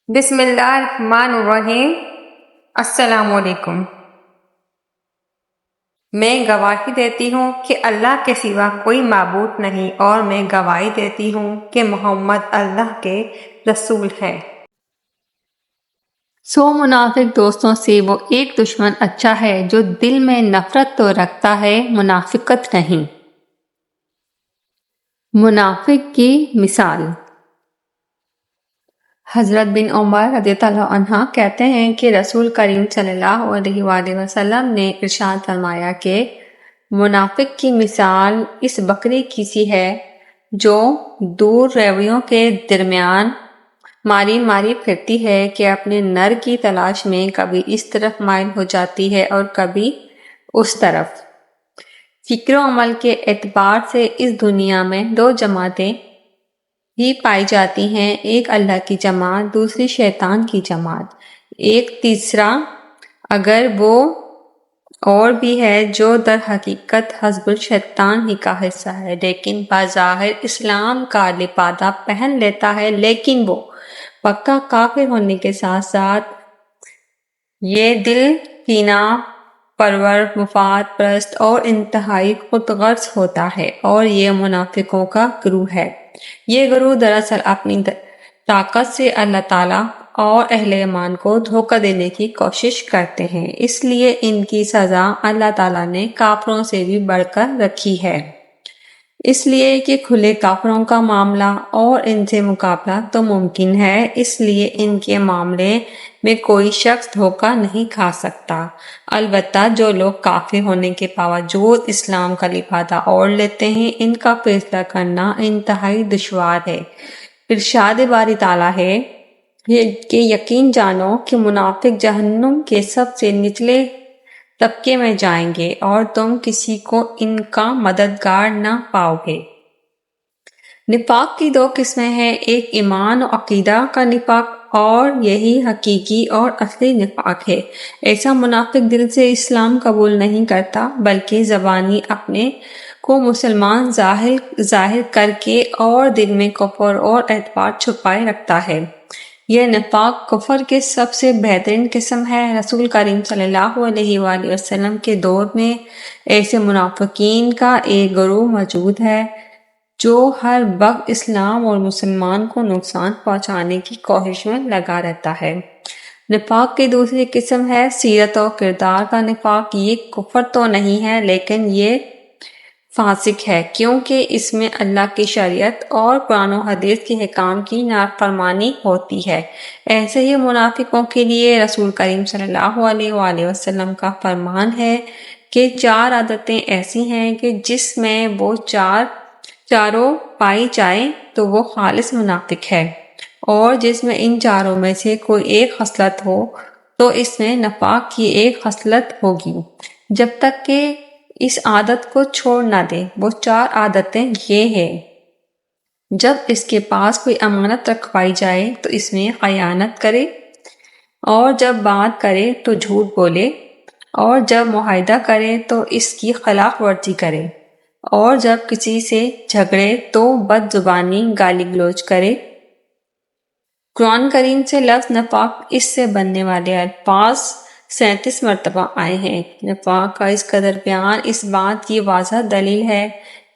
بسم اللہ الرحمن الرحیم۔ السلام علیکم۔ میں گواہی دیتی ہوں کہ اللہ کے سوا کوئی معبود نہیں، اور میں گواہی دیتی ہوں کہ محمد اللہ کے رسول ہے۔ منافق دوستوں سے وہ ایک دشمن اچھا ہے جو دل میں نفرت تو رکھتا ہے، منافقت نہیں۔ منافق کی مثال۔ حضرت بن عمر رضی اللہ عنہ کہتے ہیں کہ رسول کریم صلی اللہ علیہ وآلہ وسلم نے ارشاد فرمایا کہ منافق کی مثال اس بکری کی سی ہے جو دور ریوڑیوں کے درمیان ماری ماری پھرتی ہے کہ اپنے نر کی تلاش میں کبھی اس طرف مائل ہو جاتی ہے اور کبھی اس طرف۔ فکر و عمل کے اعتبار سے اس دنیا میں دو جماعتیں ہی پائی جاتی ہیں، ایک اللہ کی جماعت، دوسری شیطان کی جماعت، ایک تیسرا اگر وہ اور بھی ہے جو در حقیقت حزب الشیطان ہی کا حصہ ہے، لیکن بظاہر اسلام کا لبادہ پہن لیتا ہے، لیکن وہ پکا کافر ہونے کے ساتھ ساتھ یہ دل کینہ پرور، مفاد پرست اور انتہائی خود غرض ہوتا ہے، اور یہ منافقوں کا گروہ ہے۔ یہ گروہ دراصل اپنی طاقت سے اللہ تعالیٰ اور اہل ایمان کو دھوکہ دینے کی کوشش کرتے ہیں، اس لیے ان کی سزا اللہ تعالیٰ نے کافروں سے بھی بڑھ کر رکھی ہے، اس لیے کہ کھلے کافروں کا معاملہ اور ان سے مقابلہ تو ممکن ہے، اس لیے ان کے معاملے میں کوئی شخص دھوکہ نہیں کھا سکتا۔ البتہ جو لوگ کافر ہونے کے باوجود اسلام کا لبادہ اوڑھ لیتے ہیں، ان کا فیصلہ کرنا انتہائی دشوار ہے۔ ارشاد باری تعالیٰ ہے کہ یقین جانو کہ منافق جہنم کے سب سے نچلے طبقے میں جائیں گے اور تم کسی کو ان کا مددگار نہ پاؤ گے۔ نفاق کی دو قسمیں ہیں، ایک ایمان و عقیدہ کا نفاق اور یہی حقیقی اور اصلی نفاق ہے۔ ایسا منافق دل سے اسلام قبول نہیں کرتا بلکہ زبانی اپنے کو مسلمان ظاہر کر کے اور دل میں کفر اور اعتقاد چھپائے رکھتا ہے۔ یہ نفاق کفر کے سب سے بہترین قسم ہے۔ رسول کریم صلی اللہ علیہ وآلہ وسلم کے دور میں ایسے منافقین کا ایک گروہ موجود ہے جو ہر وقت اسلام اور مسلمان کو نقصان پہنچانے کی کوشش میں لگا رہتا ہے۔ نفاق کی دوسری قسم ہے سیرت و کردار کا نفاق۔ یہ کفر تو نہیں ہے لیکن یہ فاسق ہے، کیونکہ اس میں اللہ کی شریعت اور قرآن و حدیث کے حکام کی نافرمانی ہوتی ہے۔ ایسے ہی منافقوں کے لیے رسول کریم صلی اللہ علیہ وآلہ وسلم کا فرمان ہے کہ 4 عادتیں ایسی ہیں کہ جس میں وہ چاروں پائی جائیں تو وہ خالص منافق ہے، اور جس میں ان چاروں میں سے کوئی ایک خصلت ہو تو اس میں نفاق کی ایک خصلت ہوگی، جب تک کہ اس عادت کو چھوڑ نہ دے۔ وہ 4 عادتیں یہ ہیں: جب اس کے پاس کوئی امانت رکھوائی جائے تو اس میں خیانت کرے، اور جب بات کرے تو جھوٹ بولے، اور جب معاہدہ کرے تو اس کی خلاف ورزی کرے، اور جب کسی سے جھگڑے تو بد زبانی گالی گلوچ کرے۔ قرآن کریم سے لفظ نفاق اس سے بننے والے الفاظ 37 مرتبہ آئے ہیں۔ نفاق کا اس قدر بیان اس بات کی واضح دلیل ہے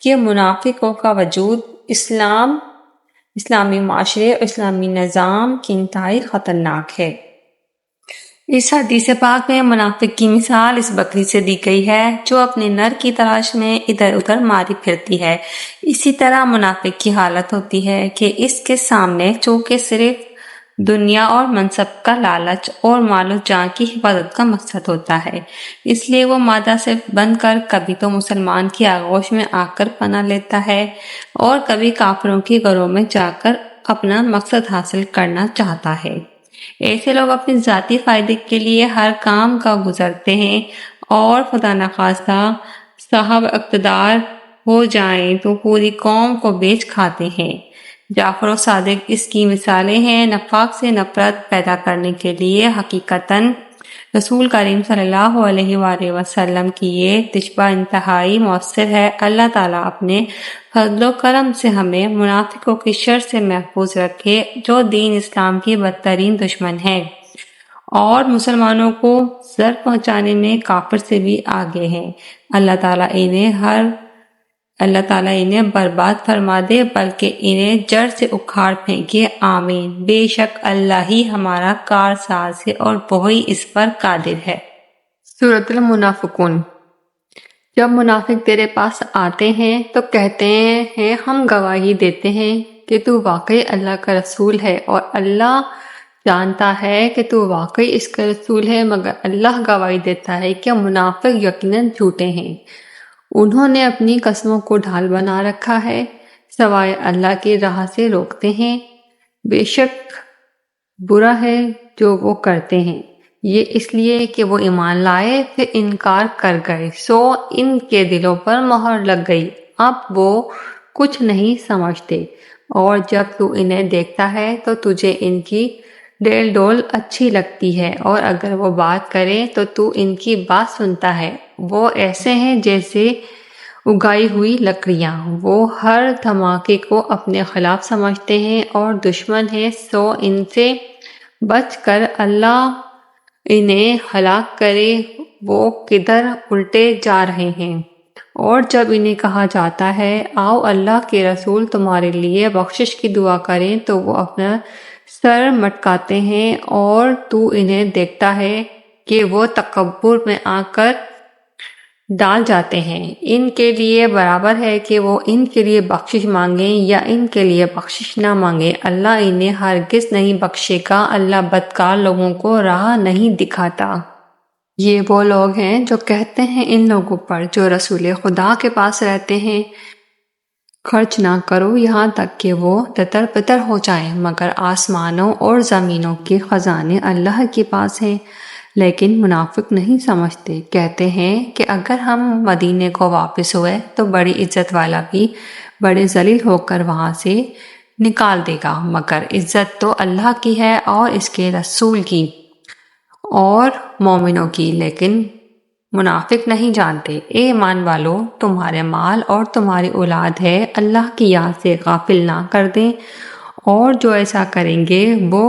کہ منافقوں کا وجود اسلامی معاشرے اور اسلامی نظام کی انتہائی خطرناک ہے۔ اس حدیث پاک میں منافق کی مثال اس بکری سے دی گئی ہے جو اپنے نر کی تلاش میں ادھر ادھر ماری پھرتی ہے۔ اسی طرح منافق کی حالت ہوتی ہے کہ اس کے سامنے چونکہ صرف دنیا اور منصب کا لالچ اور مال و جان کی حفاظت کا مقصد ہوتا ہے، اس لیے وہ مادہ سے بن کر کبھی تو مسلمان کی آغوش میں آ کر پناہ لیتا ہے اور کبھی کافروں کی گروہ میں جا کر اپنا مقصد حاصل کرنا چاہتا ہے۔ ایسے لوگ اپنے ذاتی فائدے کے لیے ہر کام کا گزرتے ہیں، اور خدا نخواستہ صاحب اقتدار ہو جائیں تو پوری قوم کو بیچ کھاتے ہیں۔ جعفر و صادق اس کی مثالیں ہیں۔ نفاق سے نفرت پیدا کرنے کے لیے حقیقتاً رسول کریم صلی اللہ علیہ وآلہ وسلم کی یہ تشبہ انتہائی مؤثر ہے۔ اللہ تعالیٰ اپنے فضل و کرم سے ہمیں منافقوں کی شر سے محفوظ رکھے، جو دین اسلام کی بدترین دشمن ہے اور مسلمانوں کو ضرر پہنچانے میں کافر سے بھی آگے ہیں۔ اللہ تعالیٰ انہیں برباد فرما دے، بلکہ انہیں جڑ سے اکھاڑ پھینکے، آمین۔ بے شک اللہ ہی ہمارا کارساز ہے اور وہی اس پر قادر ہے۔ سورۃ المنافقون۔ جب منافق تیرے پاس آتے ہیں تو کہتے ہیں ہم گواہی دیتے ہیں کہ تو واقعی اللہ کا رسول ہے، اور اللہ جانتا ہے کہ تو واقعی اس کا رسول ہے، مگر اللہ گواہی دیتا ہے کہ منافق یقیناً جھوٹے ہیں۔ انہوں نے اپنی قسموں کو ڈھال بنا رکھا ہے، سوائے اللہ کی راہ سے روکتے ہیں۔ بے شک برا ہے جو وہ کرتے ہیں، یہ اس لیے کہ وہ ایمان لائے پھر انکار کر گئے، سو ان کے دلوں پر مہر لگ گئی، اب وہ کچھ نہیں سمجھتے، اور جب تو انہیں دیکھتا ہے تو تجھے ان کی ڈیل ڈول اچھی لگتی ہے، اور اگر وہ بات کرے تو تو ان کی بات سنتا ہے۔ وہ ایسے ہیں جیسے اگائی ہوئی لکڑیاں، وہ ہر دھماکے کو اپنے خلاف سمجھتے ہیں اور دشمن ہیں، سو ان سے بچ کر اللہ انہیں ہلاک کرے، وہ کدھر الٹے جا رہے ہیں۔ اور جب انہیں کہا جاتا ہے آؤ اللہ کے رسول تمہارے لیے بخشش کی دعا کریں تو وہ اپنا سر مٹکاتے ہیں، اور تو انہیں دیکھتا ہے کہ وہ تکبر میں آ کر ڈال جاتے ہیں۔ ان کے لیے برابر ہے کہ وہ ان کے لیے بخشش مانگیں یا ان کے لیے بخشش نہ مانگیں، اللہ انہیں ہرگز نہیں بخشے گا، اللہ بدکار لوگوں کو راہ نہیں دکھاتا۔ یہ وہ لوگ ہیں جو کہتے ہیں ان لوگوں پر جو رسول خدا کے پاس رہتے ہیں خرچ نہ کرو یہاں تک کہ وہ تتر پتر ہو جائیں، مگر آسمانوں اور زمینوں کے خزانے اللہ کے پاس ہیں۔ لیکن منافق نہیں سمجھتے، کہتے ہیں کہ اگر ہم مدینے کو واپس ہوئے تو بڑی عزت والا بھی بڑے ذلیل ہو کر وہاں سے نکال دے گا، مگر عزت تو اللہ کی ہے اور اس کے رسول کی اور مومنوں کی، لیکن منافق نہیں جانتے۔ اے ایمان والو، تمہارے مال اور تمہاری اولاد ہے، اللہ کی یاد سے غافل نہ کر دیں، اور جو ایسا کریں گے وہ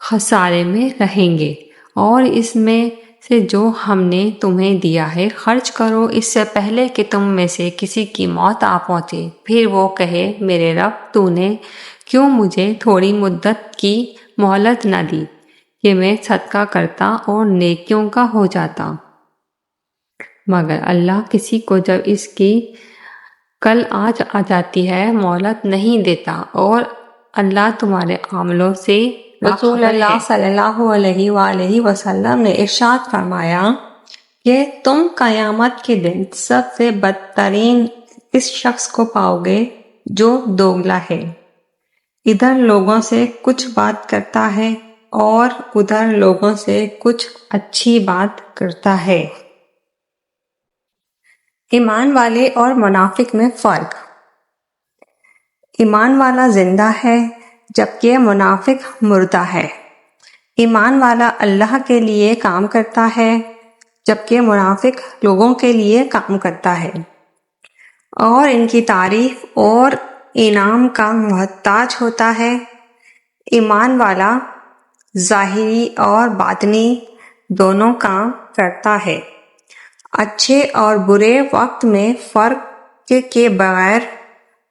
خسارے میں رہیں گے، اور اس میں سے جو ہم نے تمہیں دیا ہے خرچ کرو اس سے پہلے کہ تم میں سے کسی کی موت آ پہنچے، پھر وہ کہے میرے رب تو نے کیوں مجھے تھوڑی مدت کی مہلت نہ دی کہ میں صدقہ کرتا اور نیکیوں کا ہو جاتا، مگر اللہ کسی کو جب اس کی کل آج آ جاتی ہے مہلت نہیں دیتا، اور اللہ تمہارے عملوں سے رسول اللہ صلی اللہ علیہ وآلہ وسلم نے ارشاد فرمایا کہ تم قیامت کے دن سب سے بدترین اس شخص کو پاؤ گے جو دوگلا ہے، ادھر لوگوں سے کچھ بات کرتا ہے اور ادھر لوگوں سے کچھ اچھی بات کرتا ہے۔ ایمان والے اور منافق میں فرق۔ ایمان والا زندہ ہے جبکہ منافق مردہ ہے۔ ایمان والا اللہ کے لیے کام کرتا ہے جبکہ منافق لوگوں کے لیے کام کرتا ہے، اور ان کی تعریف اور انعام کا محتاج ہوتا ہے۔ ایمان والا ظاہری اور باطنی دونوں کام کرتا ہے، اچھے اور برے وقت میں فرق کے بغیر۔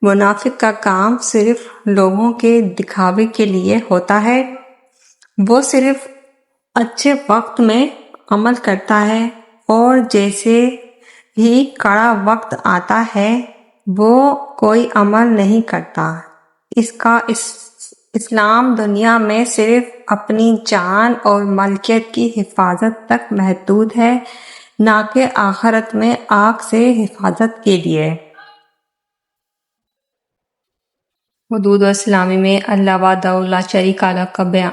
منافق کا کام صرف لوگوں کے دکھاوے کے لیے ہوتا ہے، وہ صرف اچھے وقت میں عمل کرتا ہے، اور جیسے ہی کڑا وقت آتا ہے وہ کوئی عمل نہیں کرتا۔ اس کا اسلام دنیا میں صرف اپنی جان اور ملکیت کی حفاظت تک محدود ہے، نہ کہ آخرت میں آگ سے حفاظت کے لیے۔ حدود اسلامی میں اللہ وحدہ لا شریک لہ کا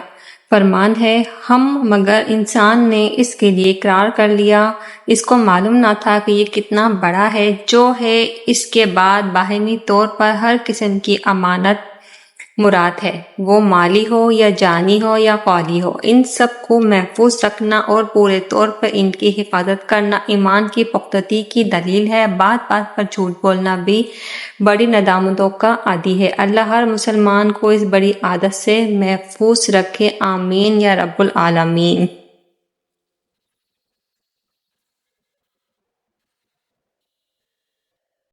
فرمان ہے، ہم مگر انسان نے اس کے لیے اقرار کر لیا، اس کو معلوم نہ تھا کہ یہ کتنا بڑا ہے جو ہے۔ اس کے بعد باہمی طور پر ہر قسم کی امانت مراد ہے، وہ مالی ہو یا جانی ہو یا قولی ہو، ان سب کو محفوظ رکھنا اور پورے طور پر ان کی حفاظت کرنا ایمان کی پختگی کی دلیل ہے۔ بات بات پر جھوٹ بولنا بھی بڑی ندامتوں کا عادی ہے۔ اللہ ہر مسلمان کو اس بڑی عادت سے محفوظ رکھے، آمین یا رب العالمین۔